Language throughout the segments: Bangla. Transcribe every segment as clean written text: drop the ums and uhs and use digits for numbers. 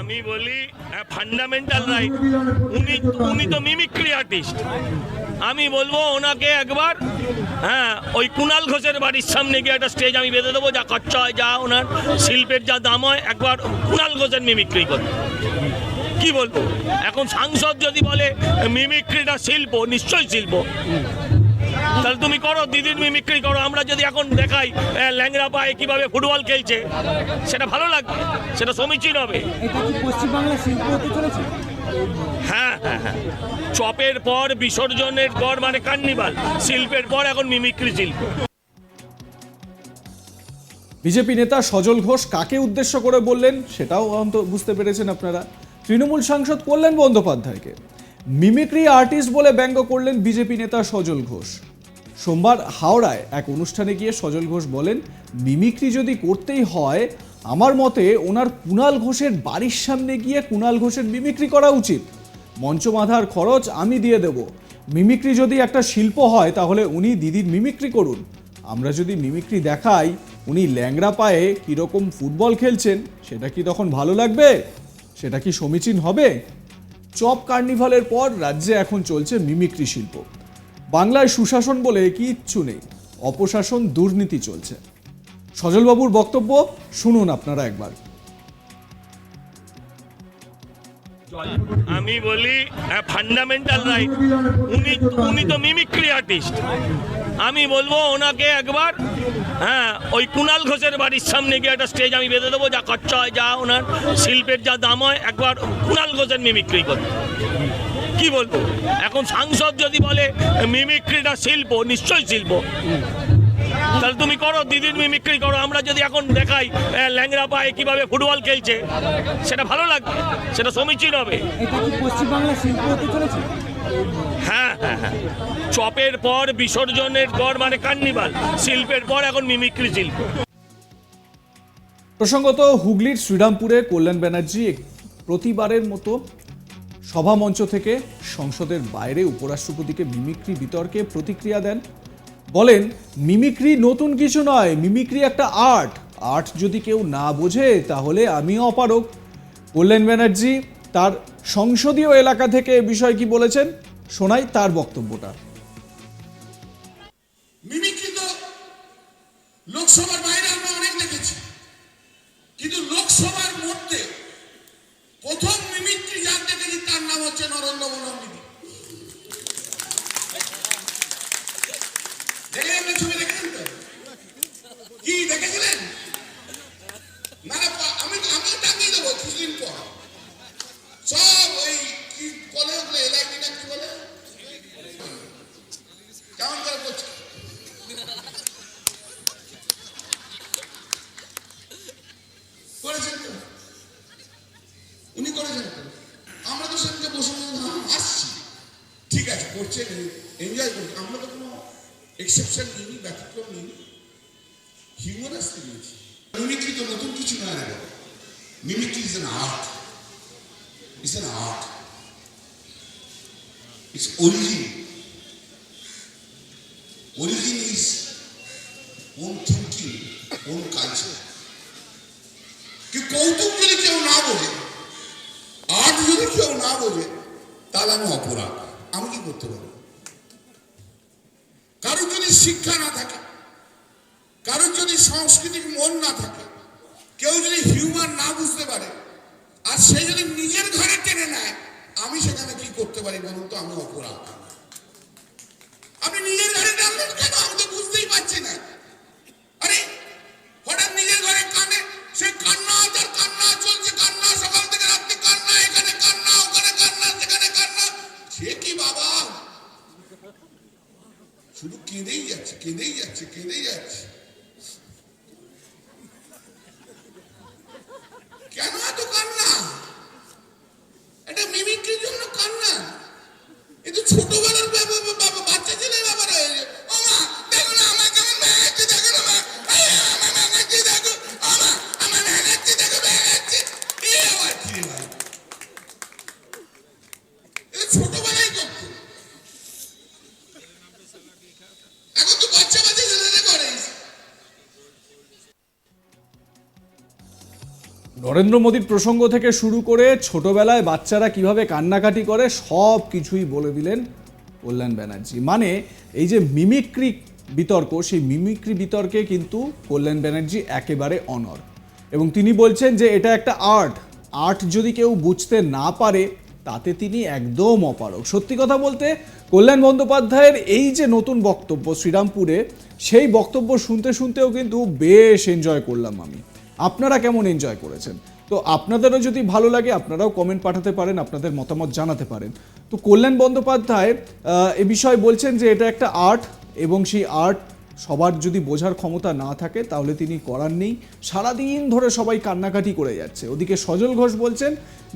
আমি বলি ফান্ডামেন্টাল রাইট, উনি তো মিমিক্রি আর্টিস্ট। আমি বলবো ওনাকে একবার ওই কুণাল ঘোষের বাড়ির সামনে গিয়ে একটা স্টেজ আমি বেঁধে দেবো, যা খরচা হয়, যা ওনার শিল্পের যা দাম হয়, একবার কুণাল ঘোষের মিমিক্রি করতে। কি বলবো, এখন সাংসদ যদি বলে মিমিক্রিটা শিল্প, নিশ্চয়ই শিল্প। তাহলে তুমি করো, দিদির মিমিক্রি করো। আমরা যদি এখন দেখাই ল্যাংড়া পায়ে কিভাবে ফুটবল খেলছে, সেটা ভালো লাগবে, সেটা সমীচীন হবে। হ্যাঁ হ্যাঁ হ্যাঁ, চপের পর বিসর্জনের পর মানে কার্নিভাল, শিল্পের পর এখন মিমিক্রি শিল্প। বিজেপি নেতা সজল ঘোষ কাকে উদ্দেশ্য করে বললেন সেটাও বুঝতে পেরেছেন আপনারা। তৃণমূল সাংসদ কল্যাণ বন্দ্যোপাধ্যায়কে মিমিক্রি আর্টিস্ট বলে ব্যঙ্গ করলেন বিজেপি নেতা সজল ঘোষ। সোমবার হাওড়ায় এক অনুষ্ঠানে গিয়ে সজল ঘোষ বলেন, মিমিক্রি যদি করতেই হয় আমার মতে ওনার কুণাল ঘোষের বাড়ির সামনে গিয়ে কুণাল ঘোষের মিমিক্রি করা উচিত। মঞ্চ বাঁধার খরচ আমি দিয়ে দেব। মিমিক্রি যদি একটা শিল্প হয় তাহলে উনি দিদির মিমিক্রি করুন। আমরা যদি মিমিক্রি দেখাই উনি ল্যাংড়া পায়ে কীরকম ফুটবল খেলছেন, সেটা কি তখন ভালো লাগবে? সেটা কি সমীচীন হবে? চপ কার্নিভালের পর রাজ্যে এখন চলছে মিমিক্রি শিল্প। বাংলায় সুশাসন বলে কিচ্ছু নেই, অপশাসন, দুর্নীতি চলছে। সজলবাবুর বক্তব্য শুনুন আপনারা একবার। আমি বলি ফান্ডামেন্টাল রাইট, উনি তো মিমিক্রি আর্টিস্ট। আমি বলবো ওনাকে একবার ওই কুণাল ঘোষের বাড়ির সামনে গিয়ে একটা স্টেজ আমি বেঁধে দেবো, যা খরচা হয়, যা ওনার শিল্পের যা দাম হয়, একবার কুণাল ঘোষের মিমিক্রি করতে। কি বলবো, এখন সাংসদ যদি বলে মিমিক্রিটা শিল্প, নিশ্চয়ই শিল্প। তাহলে তুমি করো, দিদির মিমিক্রি করো। আমরা যদি এখন দেখাই ল্যাংড়া পায়ে কিভাবে ফুটবল খেলছে, সেটা ভালো লাগবে, সেটা সমীচীন হবে। হ্যাঁ হ্যাঁ হ্যাঁ, চপের পর বিসর্জনের পর মানে কার্নিভাল, শিল্পের পর এখন মিমিক্রি শিল্প। প্রসঙ্গত হুগলির শ্রীরামপুরে কল্যাণ ব্যানার্জি প্রতিবারের মতো সভামঞ্চ থেকে সংসদের বাইরে উপরাষ্ট্রপতিকে মিমিক্রি বিতর্কে প্রতিক্রিয়া দেন। বলেন, মিমিক্রি নতুন কিছু নয়, মিমিক্রি একটা আর্ট। আর্ট যদি কেউ না বোঝে তাহলে আমিও অপারগ। কল্যাণ ব্যানার্জি তার সংসদীয় এলাকা থেকে এ বিষয়ে কি বলেছেন শোনাই তার বক্তব্যটা। মিমিক্রি তো লোকসভার বাইরে আমরা অনেক দেখেছি, কিন্তু লোকসভার মধ্যে প্রথম মিমিক্রি যার দেখেছি তার নাম হচ্ছে নরেন্দ্র মোদী। দেখেছেন ছবি, দেখেছেন তো? কি দেখেছিলেন? না আমি টাঙিয়ে দেবো কিছুদিন পর সব ওই কি বলে ওগুলো, এলআইডি না কি বলে, কেমন করে করছে করেছেন তো, উনি করেছেন তো। আমরা তো সেদিকে বসে আসছি, ঠিক আছে, করছেন, এনজয় করছেন। আমরা তো কোনো এক্সেপশন নিইনি, ব্যতিক্রম নিইনি, হিউমারাসলি নিয়েছি। মিমিক্রি তো নতুন কিছু নয়, mimicry is an art. It's an art. Its origin is own thinking, own culture. कि কৌতুক যদি কেউ না বোঝে, আর্ট যদি কেউ না বোঝে, তাহলে আমি অপরাধ। আমি কি করতে পারি? কারোর যদি শিক্ষা না থাকে, কারোর যদি সাংস্কৃতিক মন না থাকে, কেউ যদি হিউমার না বুঝতে পারে, আর সে যদি নিজের ঘরে টেনে নেয়, আমি সেখানে কি করতে পারি বলুন তো? আমি অপরাধ। আপনি নিজের ঘরে টানলেন কেন? আমি তো বুঝতেই পারছি না। আরে হঠাৎ নিজের ঘরে কানে, সে কান্না আর কান্না চলছে, কান্না সকাল থেকে রাত্রি, কান্না, এখানে কান্না, ওখানে কান্না, সেখানে কান্না। সে কি বাবা? শুধু কেঁদেই যাচ্ছে, কেঁদেই যাচ্ছে, কেঁদেই যাচ্ছে। কেন এত কান্না? এটা মিমিক্রির জন্য কান্না? এ তো ছোটবেলার বাচ্চা ছেলে ব্যাপার হয়ে যায়। ও মা দেখো না আমার কেমন নরেন্দ্র মোদীর প্রসঙ্গ থেকে শুরু করে ছোটবেলায় বাচ্চারা কিভাবে কান্নাকাটি করে সব কিছুই বলে দিলেন কল্যাণ ব্যানার্জি। মানে এই যে মিমিক্রি বিতর্ক, সেই মিমিক্রি বিতর্কে কিন্তু কল্যাণ ব্যানার্জি একেবারে অনর, এবং তিনি বলছেন যে এটা একটা আর্ট যদি কেউ বুঝতে না পারে তাতে তিনি একদম অপারগ। সত্যি কথা বলতে কল্যাণ বন্দ্যোপাধ্যায়ের এই যে নতুন বক্তব্য শ্রীরামপুরে, সেই বক্তব্য শুনতেও কিন্তু বেশ এনজয় করলাম আমি। আপনারা কেমন এনজয় করেছেন? তো আপনাদেরও যদি ভালো লাগে আপনারাও কমেন্ট পাঠাতে পারেন, আপনাদের মতামত জানাতে পারেন। তো কল্যাণ বন্দ্যোপাধ্যায় এ বিষয়ে বলছেন যে এটা একটা আর্ট, এবং সেই আর্ট সবার যদি বোঝার ক্ষমতা না থাকে তাহলে তিনি করার নেই। সারাদিন ধরে সবাই কান্নাকাটি করে যাচ্ছে। ওদিকে সজল ঘোষ বলছেন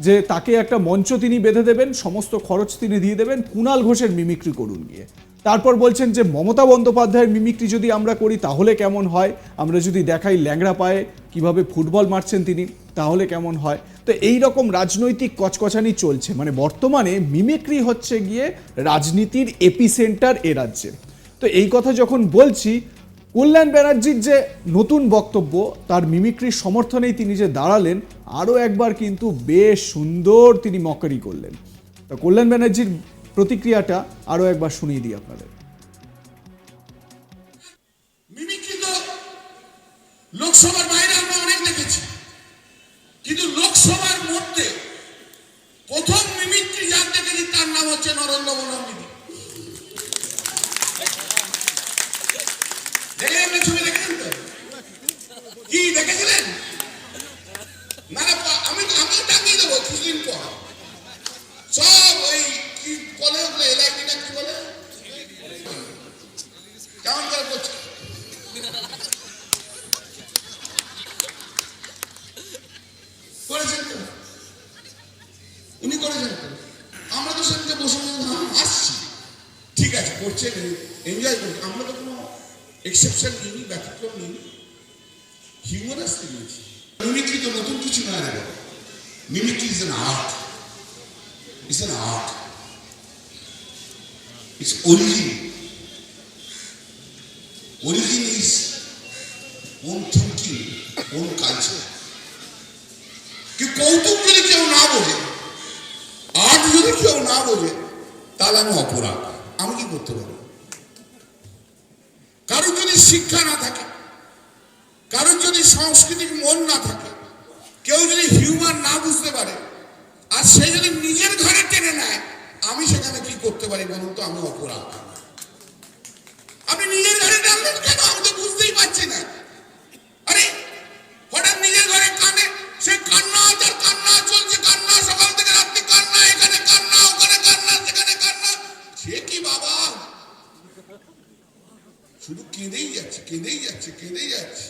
যে তাকে একটা মঞ্চ তিনি বেঁধে দেবেন, সমস্ত খরচ তিনি দিয়ে দেবেন, কুণাল ঘোষের মিমিক্রি করুন গিয়ে। তারপর বলছেন যে মমতা বন্দ্যোপাধ্যায়ের মিমিক্রি যদি আমরা করি তাহলে কেমন হয়, আমরা যদি দেখাই ল্যাংড়া পায়ে কিভাবে ফুটবল মারছেন তিনি তাহলে কেমন হয়। তো এই রকম রাজনৈতিক কচকচানি চলছে। মানে বর্তমানে মিমিক্রি হচ্ছে গিয়ে রাজনীতির এপিসেন্টার এ রাজ্যে। তো এই কথা যখন বলছি, কল্যাণ ব্যানার্জির যে নতুন বক্তব্য, তার মিমিক্রির সমর্থনেই তিনি যে দাঁড়ালেন, আরও একবার কিন্তু বেশ সুন্দর তিনি মকারি করলেন। তো কল্যাণ ব্যানার্জির প্রতিক্রিয়াটা আরও একবার শুনিয়ে দিই আপনাদের। মিমিক্রি তো লোকসভার বাইরে আমরা অনেক দেখেছি, কিন্তু লোকসভার মধ্যে প্রথম মিমিক্রি যার দেখেছি তার নাম হচ্ছে নরেন্দ্র মোদী। দেখলেন ছবি, দেখেছেন তো? কি দেখেছিলেন? না আমি টাঙিয়ে দেবো কিছুদিন পর সব ওই কি বলে ওগুলো, এলআইডি না কি বলে, কেমন করে করছে করেছেন তো, উনি করেছেন তো, আমরা তো সেদিকে বসে আসছি, ঠিক আছে করছেন, এনজয় করছি, আমরা তো কোনো এক্সেপশন নিইনি, ব্যতিক্রম নিইনি, হিউমারাসলি নিয়েছি। মিমিক্রি তো নতুন কিছু নয় রে বাবা। Mimicry is an art, it's an art, its origin is own thinking, own culture. কি কৌতুক যদি কেউ না বোঝে, আর্ট যদি কেউ না বোঝে, তাহলে আমি অপরাধ। আমি কি করতে পারি? কারোর যদি শিক্ষা না থাকে, কারোর যদি সাংস্কৃতিক মন না থাকে, কেউ যদি হিউমার না বুঝতে পারে, আর সে যদি নিজের ঘরে টেনে নেয়, আমি সেখানে কি করতে পারি বলুন তো? আমি অপরাধ। আপনি নিজের ঘরে টানলেন কেন? আমি তো বুঝতেই পারছি না। আরে হঠাৎ নিজের ঘরে কানে, সে কান্না তার কান্না চলছে, কান্না সকাল থেকে রাত্রি কান্না, এখানে কান্না, ওখানে কান্না, সেখানে কান্না। সে কি বাবা? শুধু কেঁদেই যাচ্ছে, কেঁদেই যাচ্ছে, কেঁদেই যাচ্ছে।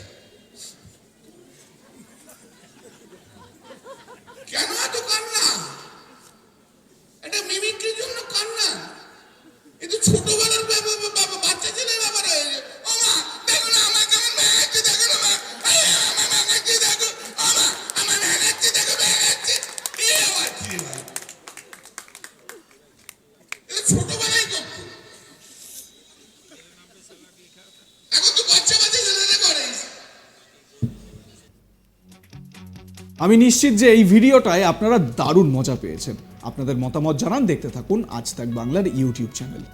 কেন এত কান্না? এটা মিমিক্রির জন্য কান্না? এ তো ছোটবেলার বাচ্চা ছেলের ব্যাপার হয়ে যায়। ও মা দেখো না আমার কেমন ভেঙেছে, দেখো না মা, আমার ভেঙেছে, দেখো আমার ভেঙেছে, দেখো ভেঙেছে। এ আবার কি ভাই? এটা ছোটবেলায় করতো, এখন তো বাচ্চা ছেলেরা করে। আমি নিশ্চিত যে এই ভিডিওটায় আপনারা দারুণ মজা পেয়েছেন। আপনাদের মতামত জানান, দেখতে থাকুন আজ তাক বাংলার ইউটিউব চ্যানেল।